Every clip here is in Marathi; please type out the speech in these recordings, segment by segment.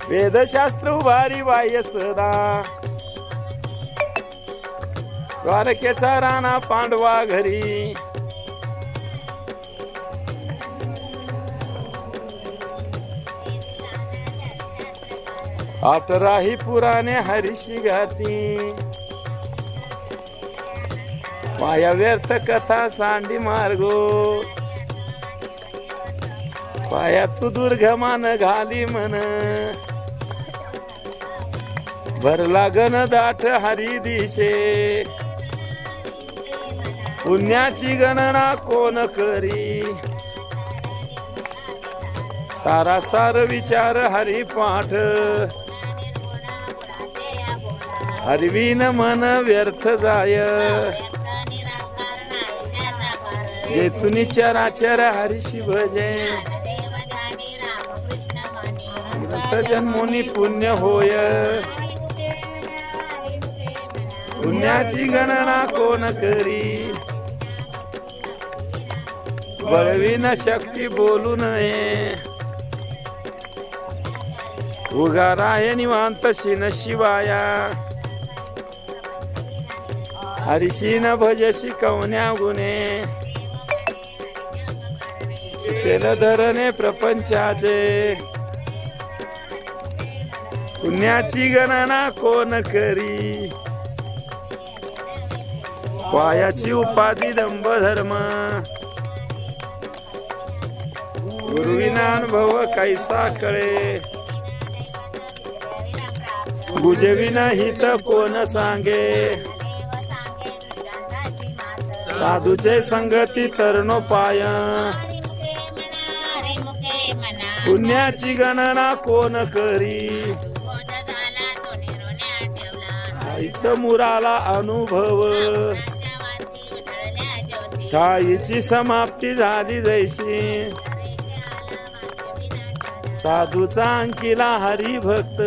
वेदशास्त्र उभारी बाह्य सदा द्वारकेचा राणा पांडवा घरी आठराही पुराणे हरीशी गाती माया व्यर्थ कथा सांडी मार्गो पाया तू दुर्गमान घाली मन भरला गण दाट हरी दिशे पुण्याची गणना कोण करी सारासार विचार हरी पाठ हरवीन मन व्यर्थ जाय जे तुनी चराचर हरीशी भजे ग्रंथ जन्मोनी पुण्य होय पुण्याची गणना कोण करी बळवीन शक्ती बोलू नये उगा राय निवांत शिन शिवाया हरिशीन भजशी कवन्या गुणे तेल धरणे प्रपंचाचे पुण्याची गणना कोण करी पायाची उपाधी दंभ धर्म गुरुविना अनुभव कैसा कळे गुजविना हित कोण सांगे साधूचे संगती तरणोपाय पुण्याची गणना कोण करी आईच मुराला अनुभव छाईची समाप्ती झाली जैशी साधूचा अंकिला हरिभक्त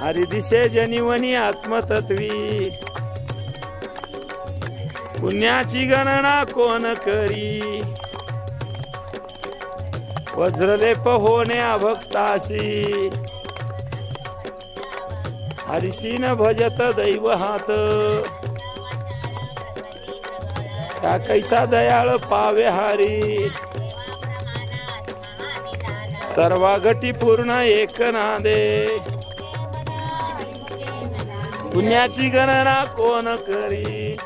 हरिदिशे जनिवनी आत्मतत्वी पुण्याची गणना कोण करी वज्रलेप होणे अभक्ताशी हरिशीन भजत दैव हात त्या कैसा दयाळ पावे हारी सर्वागटी पूर्ण एक नादे पुण्याची गणना कोण करी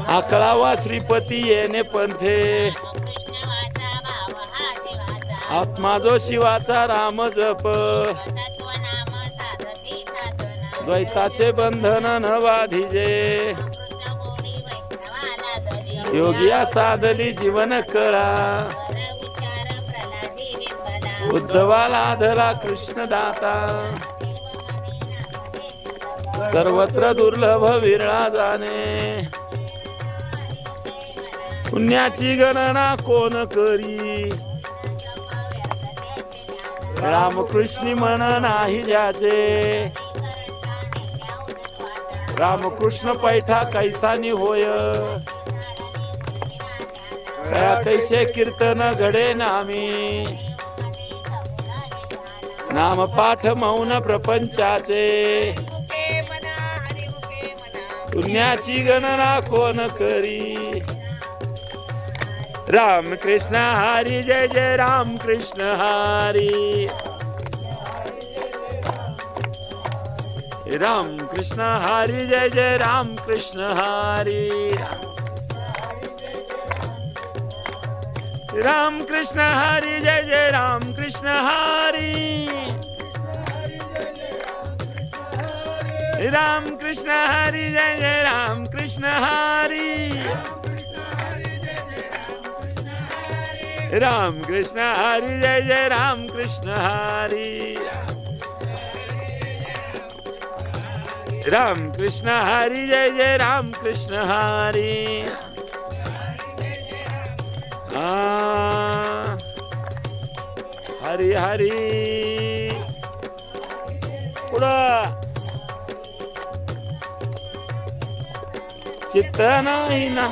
आकळावा श्रीपती येणे पंथे आत्मा जो शिवाचा राम जप द्वैताचे बंधन न बाधिजे योगिया साधली जीवन कळा उद्धवाला धरा कृष्ण दाता सर्वत्र दुर्लभ विरळा जाणे पुण्याची गणना कोण करी रामकृष्ण मन नाही ज्याचे रामकृष्ण पैठा कैसानी होय कया कैसे कीर्तन घडे नामी नाम पाठ मौन प्रपंचाचे पुण्याची गणना कोण करी राम कृष्ण हरी जय जय राम कृष्ण हरी राम कृष्ण हरी जय जय राम कृष्ण हरी राम कृष्ण हरी जय जय राम कृष्ण हरी राम कृष्ण हरी जय जय राम कृष्ण हरी राम कृष्ण हरी जय जय राम कृष्ण हरी राम कृष्ण हरी जय जय राम कृष्ण हरी हरी हरी पुढं चित्त नाही ना